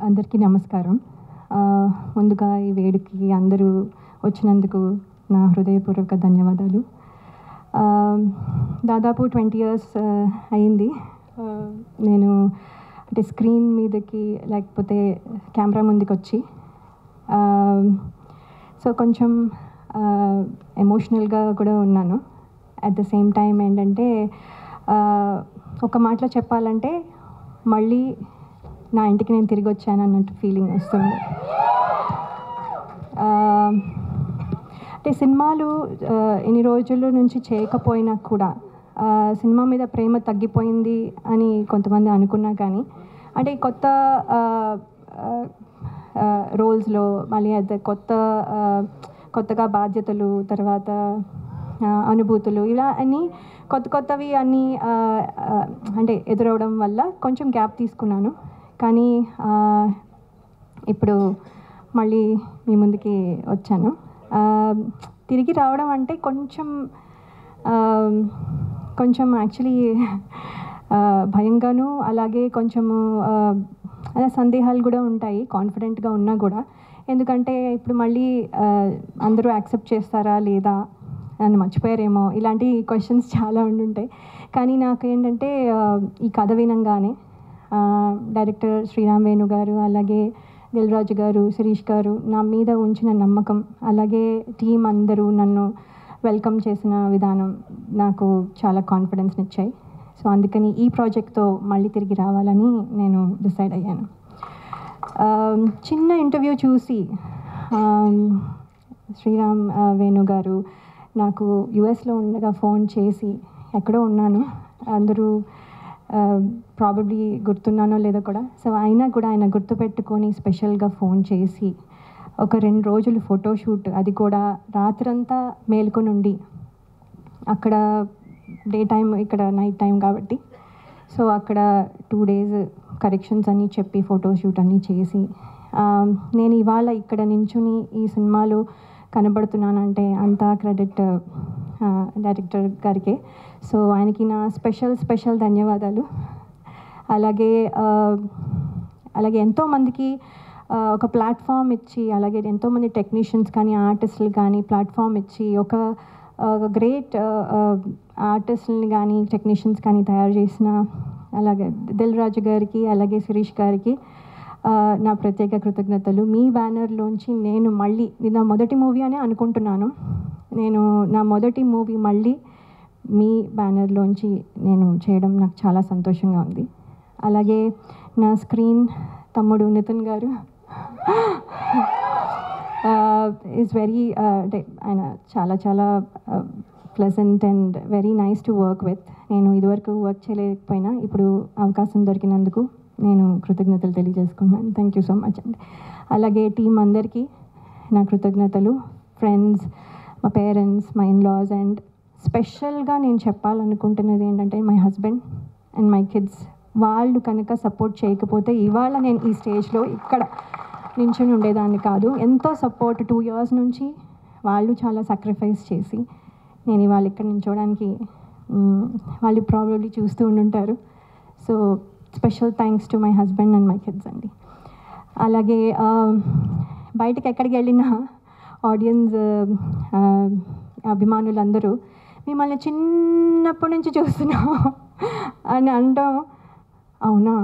అందరికీ నమస్కారం. ముందుగా ఈ వేడుకకి అందరూ వచ్చినందుకు నా హృదయపూర్వక ధన్యవాదాలు. దాదాపు 20 years అయింది నేను అంటే స్క్రీన్ మీదకి లేకపోతే కెమెరా ముందుకు వచ్చి. సో కొంచెం ఎమోషనల్గా కూడా ఉన్నాను. అట్ ద సేమ్ టైం ఏంటంటే ఒక మాటలో చెప్పాలంటే మళ్ళీ నా ఇంటికి నేను తిరిగి వచ్చాను అన్నట్టు ఫీలింగ్ వస్తుంది. అంటే సినిమాలు ఎన్ని రోజుల నుంచి చేయకపోయినా కూడా సినిమా మీద ప్రేమ తగ్గిపోయింది అని కొంతమంది అనుకున్నా కానీ అంటే కొత్త రోల్స్లో మళ్ళీ అదే కొత్తగా బాధ్యతలు, తర్వాత అనుభూతులు, ఇలా అన్నీ కొత్తవి అన్నీ అంటే ఎదురవడం వల్ల కొంచెం గ్యాప్ తీసుకున్నాను. కానీ ఇప్పుడు మళ్ళీ మీ ముందుకి వచ్చాను. తిరిగి రావడం అంటే కొంచెం యాక్చువల్లీ భయంగాను, అలాగే కొంచెము అలా సందేహాలు కూడా ఉంటాయి కాన్ఫిడెంట్గా ఉన్నా కూడా. ఎందుకంటే ఇప్పుడు మళ్ళీ అందరూ యాక్సెప్ట్ చేస్తారా లేదా, నన్ను మర్చిపోయారేమో, ఇలాంటి క్వశ్చన్స్ చాలా ఉండుంటాయి. కానీ నాకేంటంటే ఈ కథ వినంగానే డైరెక్టర్ శ్రీరామ్ వేణు గారు, అలాగే దిల్ రాజు గారు, శిరీష్ గారు నా మీద ఉంచిన నమ్మకం, అలాగే టీం అందరూ నన్ను వెల్కమ్ చేసిన విధానం నాకు చాలా కాన్ఫిడెన్స్ని ఇచ్చాయి. సో అందుకని ఈ ప్రాజెక్ట్తో మళ్ళీ తిరిగి రావాలని నేను డిసైడ్ అయ్యాను. చిన్న ఇంటర్వ్యూ చూసి శ్రీరామ్ వేణు గారు నాకు యుఎస్లో ఉండగా ఫోన్ చేసి, ఎక్కడో ఉన్నాను, అందరూ ప్రాబబ్లీ గుర్తున్నానో లేదో కూడా, సో అయినా కూడా ఆయన గుర్తుపెట్టుకొని స్పెషల్గా ఫోన్ చేసి ఒక 2 రోజులు ఫోటోషూట్, అది కూడా రాత్రంతా మేల్కొని ఉండి, అక్కడ డే టైం ఇక్కడ నైట్ టైం కాబట్టి, సో అక్కడ 2 days కరెక్షన్స్ అన్నీ చెప్పి ఫోటోషూట్ అన్నీ చేసి నేను ఇవాళ ఇక్కడ నించుని ఈ సినిమాలో కనబడుతున్నానంటే అంతా క్రెడిట్ డైరెక్టర్ గారికే. సో ఆయనకి నా స్పెషల్ ధన్యవాదాలు. అలాగే ఎంతోమందికి ఒక ప్లాట్ఫామ్ ఇచ్చి, అలాగే ఎంతోమంది టెక్నీషియన్స్ కానీ ఆర్టిస్టులు కానీ ప్లాట్ఫామ్ ఇచ్చి ఒక గ్రేట్ ఆర్టిస్టులని కానీ టెక్నీషియన్స్ కానీ తయారు చేసిన అలాగే దిల్ రాజు గారికి, అలాగే శిరీష్ గారికి నా ప్రత్యేక కృతజ్ఞతలు. మీ బ్యానర్లోంచి నేను మళ్ళీ, ఇది నా మొదటి మూవీ అని అనుకుంటున్నాను, నా మొదటి మూవీ మళ్ళీ మీ బ్యానర్లోంచి నేను చేయడం నాకు చాలా సంతోషంగా ఉంది. అలాగే నా స్క్రీన్ తమ్ముడు నితిన్ గారు ఈజ్ వెరీ అంటే ఆయన చాలా pleasant and very nice to work with. నేను ఇదివరకు వర్క్ చేయలేకపోయినా ఇప్పుడు అవకాశం దొరికినందుకు నేను కృతజ్ఞతలు తెలియజేసుకున్నాను. థ్యాంక్ యూ సో మచ్ అండి. అలాగే టీం అందరికీ నా కృతజ్ఞతలు, ఫ్రెండ్స్, మా పేరెంట్స్, మై ఇన్లాస్, అండ్ స్పెషల్గా నేను చెప్పాలనుకుంటున్నది ఏంటంటే my husband and my kids. వాళ్ళు కనుక సపోర్ట్ చేయకపోతే ఇవాళ నేను ఈ స్టేజ్లో ఇక్కడ నించుని ఉండేదాన్ని కాదు. ఎంతో సపోర్ట్ 2 years నుంచి వాళ్ళు చాలా సాక్రిఫైస్ చేసి నేను ఇవాళ ఇక్కడ నించోడానికి వాళ్ళు ప్రాబబ్లీ చూస్తూ ఉండుంటారు. So special thanks to my husband and my kids అండి. అలాగే బయటకు ఎక్కడికి వెళ్ళినా ఆడియన్స్, అభిమానులందరూ మిమ్మల్ని చిన్నప్పటి నుంచి చూస్తున్నాం అని అనడం, అవునా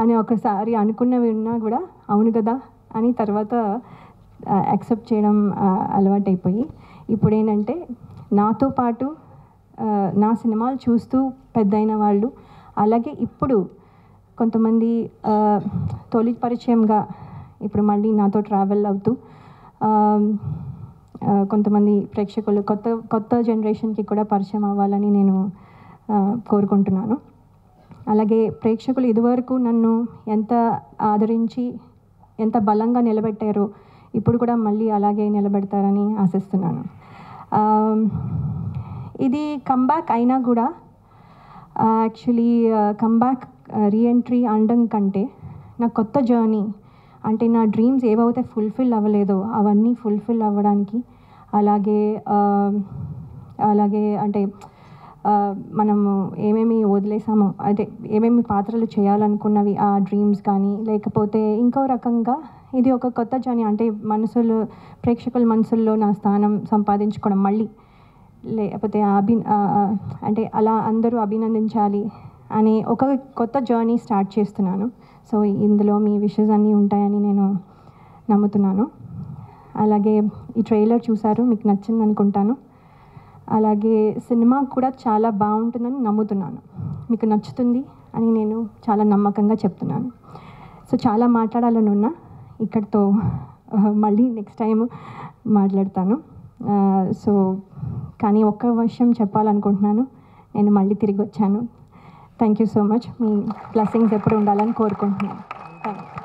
అని ఒకసారి అనుకున్నవి ఉన్నా కూడా అవును కదా అని తర్వాత యాక్సెప్ట్ చేయడం అలవాటైపోయి, ఇప్పుడు ఏంటంటే నాతో పాటు నా సినిమాలు చూస్తూ పెద్దయిన వాళ్ళు, అలాగే ఇప్పుడు కొంతమంది తొలి పరిచయంగా ఇప్పుడు మళ్ళీ నాతో ట్రావెల్ అవుతూ కొంతమంది ప్రేక్షకులు కొత్త జనరేషన్కి కూడా పరిచయం అవ్వాలని నేను కోరుకుంటున్నాను. అలాగే ప్రేక్షకులు ఇదివరకు నన్ను ఎంత ఆదరించి ఎంత బలంగా నిలబెట్టారో ఇప్పుడు కూడా మళ్ళీ అలాగే నిలబెడతారని ఆశిస్తున్నాను. ఇది కమ్బ్యాక్ అయినా కూడా యాక్చువల్లీ కమ్బ్యాక్ రీఎంట్రీ అనడం కంటే నా కొత్త జర్నీ, అంటే నా డ్రీమ్స్ ఏవైతే ఫుల్ఫిల్ అవ్వలేదో అవన్నీ ఫుల్ఫిల్ అవ్వడానికి, అలాగే అంటే మనము ఏమేమి వదిలేసామో, అంటే ఏమేమి పాత్రలు చేయాలనుకున్నవి ఆ డ్రీమ్స్ కానీ, లేకపోతే ఇంకో రకంగా ఇది ఒక కొత్త జర్నీ, అంటే ప్రేక్షకుల మనసుల్లో నా స్థానం సంపాదించుకోవడం మళ్ళీ, లేకపోతే అంటే అలా అందరూ అభినందించాలి అనే ఒక కొత్త జర్నీ స్టార్ట్ చేస్తున్నాను. సో ఇందులో మీ విషెస్ అన్నీ ఉంటాయని నేను నమ్ముతున్నాను. అలాగే ఈ ట్రైలర్ చూసారు, మీకు నచ్చింది అనుకుంటాను. అలాగే సినిమా కూడా చాలా బాగుంటుందని నమ్ముతున్నాను, మీకు నచ్చుతుంది అని నేను చాలా నమ్మకంగా చెప్తున్నాను. సో చాలా మాట్లాడాలని ఉన్నా, ఇక్కడితో మళ్ళీ నెక్స్ట్ టైం మాట్లాడతాను. సో కానీ ఒక్క విషయం చెప్పాలనుకుంటున్నాను, నేను మళ్ళీ తిరిగి వచ్చాను. Thank you so much. Me blessings ఎప్పుడు ఉండాలని కోరుకుంటున్నాను. Thank you.